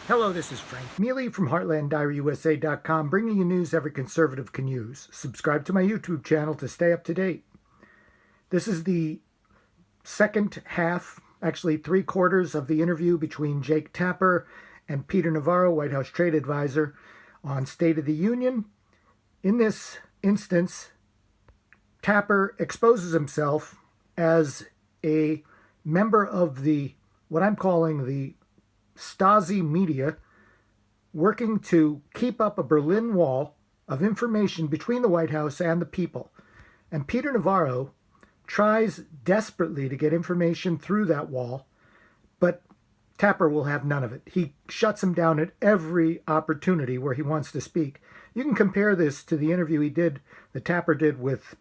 Hello, this is Frank Mealy from HeartlandDiaryUSA.com, bringing you news every conservative can use. Subscribe to my YouTube channel to stay up to date. This is the second half, actually 3/4 of the interview between Jake Tapper and Peter Navarro, White House Trade Advisor, on State of the Union. In this instance, Tapper exposes himself as a member of what I'm calling the Stasi media, working to keep up a Berlin Wall of information between the White House and the people. And Peter Navarro tries desperately to get information through that wall, but Tapper will have none of it. He shuts him down at every opportunity where he wants to speak. You can compare this to the interview that Tapper did with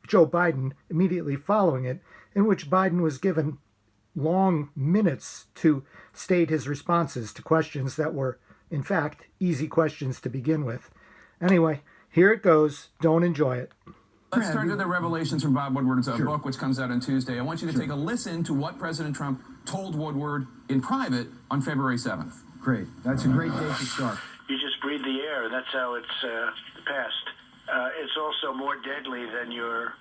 Joe Biden immediately following it, in which Biden was given long minutes to state his responses to questions that were, in fact, easy questions to begin with. Anyway, here it goes. Don't enjoy it. Let's turn to the revelations from Bob Woodward's book, which comes out on Tuesday. I want you to take a listen to what President Trump told Woodward in private on February 7th. Great. That's a great day to start. You just breathe the air. That's how it's passed. It's also more deadly than your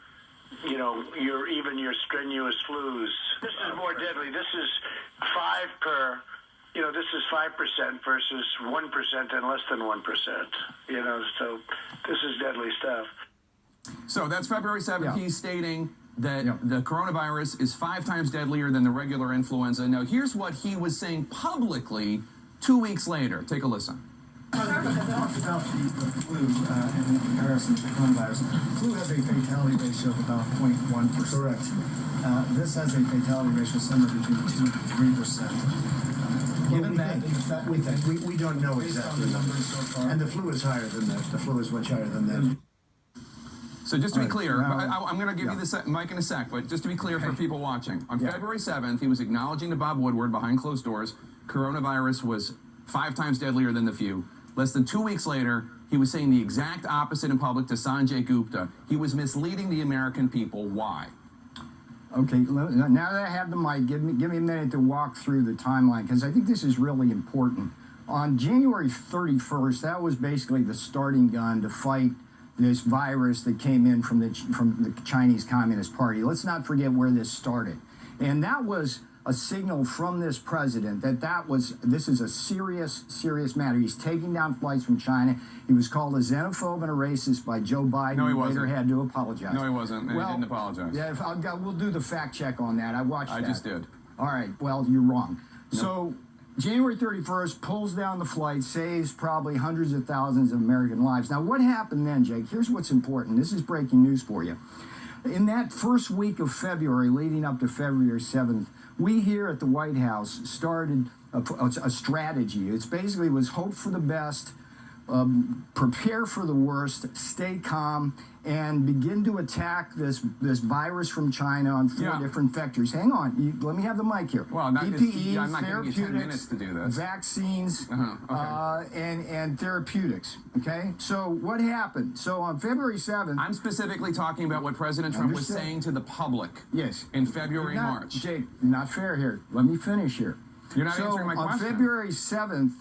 strenuous flus. This is more deadly. This is 5% versus 1% and less than 1%. So this is deadly stuff. So that's February 7th. Yeah. He's stating that the coronavirus is 5 times deadlier than the regular influenza. Now, here's what he was saying publicly 2 weeks later. Take a listen. About the flu in comparison to the coronavirus. Flu has a fatality ratio of about 0.1%. Correct. This has a fatality ratio somewhere between 2 and 3%. Given that, we don't know exactly the numbers so far. And the flu is higher than that. The flu is much higher than that. So just to be clear, I'm going to give you the mic in a sec, but just to be clear for people watching, on February 7th, he was acknowledging to Bob Woodward behind closed doors, coronavirus was 5 times deadlier than the flu. Less than 2 weeks later, he was saying the exact opposite in public to Sanjay Gupta. He was misleading the American people. Why? Okay, now that I have the mic, give me a minute to walk through the timeline, because I think this is really important. On January 31st, that was basically the starting gun to fight this virus that came in from the Chinese Communist Party. Let's not forget where this started. And that was a signal from this president that this is a serious matter. He's taking down flights from China. He was called a xenophobe and a racist by Joe Biden. No, he wasn't. Later had to apologize. No, he wasn't. Well, he didn't apologize. Yeah, we'll do the fact check on that. I watched that. I just did. All right, well, you're wrong. Nope. So January 31st, pulls down the flight, saves probably hundreds of thousands of American lives. Now, what happened then, Jake? Here's what's important. This is breaking news for you. In that first week of February, leading up to February 7th, we here at the White House started a strategy. It basically was hope for the best, prepare for the worst, stay calm, and begin to attack this virus from China on 4 different vectors. Hang on, let me have the mic here. Well, PPE, I'm not giving you 10 minutes to do this. Vaccines, and therapeutics. Okay, so what happened? So on February 7th, I'm specifically talking about what President Trump was saying to the public. Yes, in February and March. Jake, not fair here. Let me finish here. You're not answering my question. On February 7th.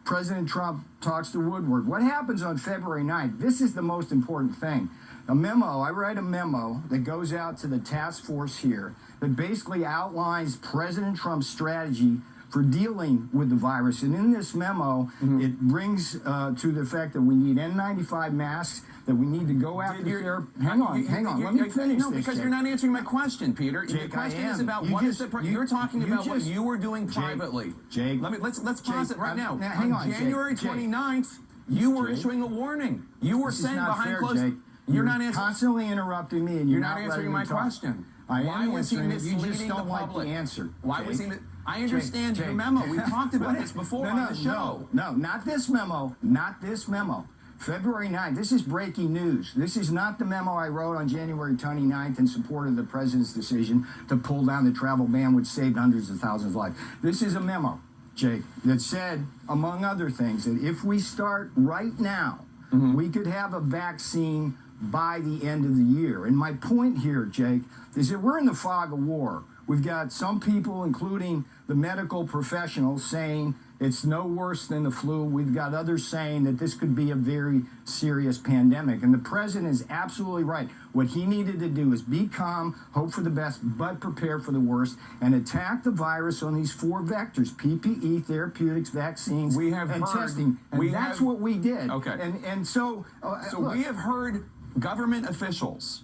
President Trump talks to Woodward. What happens on February 9th? This is the most important thing. A memo, I write a memo that goes out to the task force here that basically outlines President Trump's strategy for dealing with the virus. And in this memo, it brings to the effect that we need N95 masks, that we need to go after Hang on, let me finish No, because you're not answering my question, Peter. Jake, the question is about you're talking about what you were doing privately. Jake, let's pause it right now. Hang on, January 29th, you were issuing a warning. You were saying behind closed. You're not constantly interrupting me, and you're not answering my question. Why was he misleading you just don't the public? Like the answer. Why was he? I understand your memo. We've talked about this before on the show. No, not this memo. Not this memo. February 9th, this is breaking news. This is not the memo I wrote on January 29th in support of the president's decision to pull down the travel ban, which saved hundreds of thousands of lives. This is a memo, Jake, that said, among other things, that if we start right now, we could have a vaccine by the end of the year. And my point here, Jake, is that we're in the fog of war. We've got some people, including the medical professionals, saying it's no worse than the flu. We've got others saying that this could be a very serious pandemic. And the president is absolutely right. What he needed to do is be calm, hope for the best, but prepare for the worst, and attack the virus on these 4 vectors: PPE, therapeutics, vaccines, and testing. And that's what we did. Okay. And so look, we have heard government officials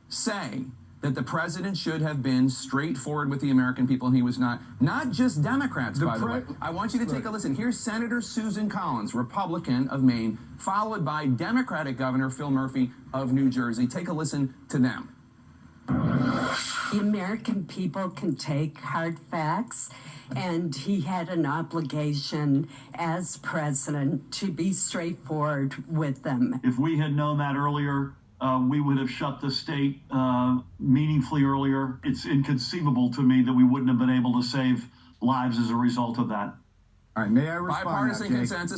say that the president should have been straightforward with the American people, and he was not. Not just Democrats, by the way. I want you to take a listen. Here's Senator Susan Collins, Republican of Maine, followed by Democratic Governor Phil Murphy of New Jersey. Take a listen to them. The American people can take hard facts, and he had an obligation as president to be straightforward with them. If we had known that earlier, we would have shut the state meaningfully earlier. It's inconceivable to me that we wouldn't have been able to save lives as a result of that. All right, may I respond?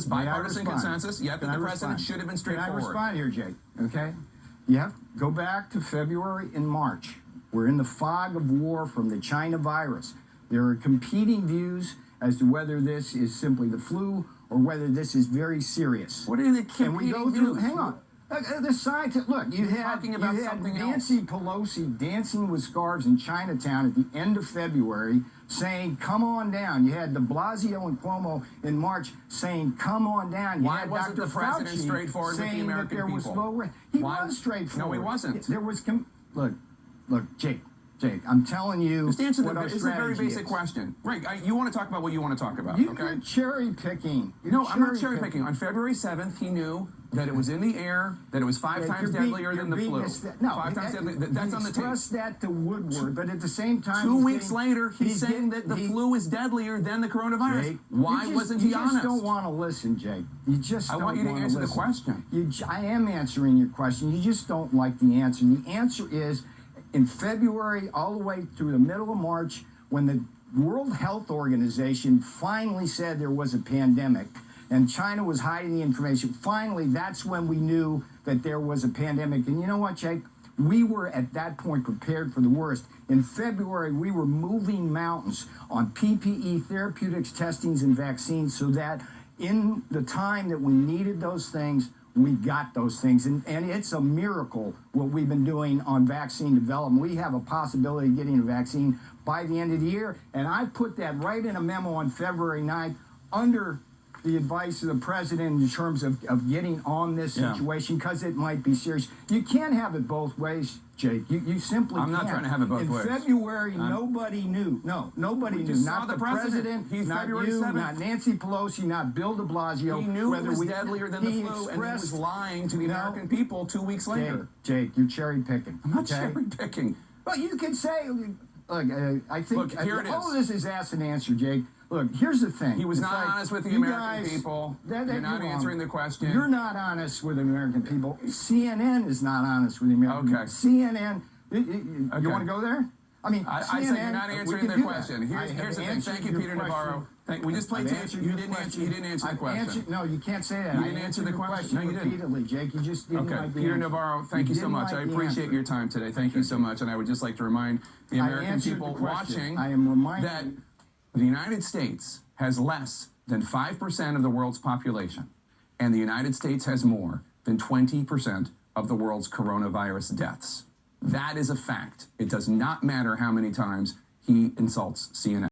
Bipartisan consensus. Yeah, that the president should have been straightforward. Can I respond here, Jake? Okay. You have to go back to February and March. We're in the fog of war from the China virus. There are competing views as to whether this is simply the flu or whether this is very serious. What are the competing views? Hang on. The scientists, look, you had Nancy Pelosi dancing with scarves in Chinatown at the end of February saying, come on down. You had de Blasio and Cuomo in March saying, come on down. Why wasn't the president straightforward with the American people? Was low He was straightforward. No, he wasn't. There was, look, Jake, I'm telling you just answer what our it's a very basic question. Right, you want to talk about what you want to talk about, okay? You're cherry picking. No, I'm not cherry picking. On February 7th, he knew that it was in the air, that it was 5 times deadlier than the flu. No, 5 times deadlier. That's on the tape. Express that to Woodward, but at the same time, 2 weeks later, he's saying that the flu is deadlier than the coronavirus. Jake, why wasn't he honest? You just don't want to listen, Jake. You just don't want to listen. I want you to answer the question. I am answering your question. You just don't like the answer. The answer is, in February, all the way through the middle of March, when the World Health Organization finally said there was a pandemic, and China was hiding the information. Finally, that's when we knew that there was a pandemic. And you know what, Jake? We were at that point prepared for the worst. In February, we were moving mountains on PPE, therapeutics, testings, and vaccines so that in the time that we needed those things, we got those things. And it's a miracle what we've been doing on vaccine development. We have a possibility of getting a vaccine by the end of the year. And I put that right in a memo on February 9th under the advice of the president in terms of getting on this situation because it might be serious. You can't have it both ways, Jake. You simply can't. I'm not trying to have it both ways. In February, nobody knew. No, nobody knew. Not the president, not you, not Nancy Pelosi, not Bill de Blasio. He knew it was deadlier than the flu, and he was lying to the American people 2 weeks later. Jake, you're cherry picking. I'm not cherry picking. But you can say, look, I think look, here it is. All of this is asked and answered, Jake. Look, here's the thing. He was not honest with the American people. You're not answering the question. You're not honest with the American people. CNN is not honest with the American people. CNN, you want to go there? I mean, I said you're not answering the question. Here's the thing. Thank you, Peter Navarro. We just played tape. You didn't answer the question. No, you can't say that. You didn't answer the question. No, you didn't. Repeatedly, Jake. You just didn't like the Peter answer. Navarro, thank you so much. I appreciate your time today. Thank you so much. And I would just like to remind the American people watching that the United States has less than 5% of the world's population, and the United States has more than 20% of the world's coronavirus deaths. That is a fact. It does not matter how many times he insults CNN.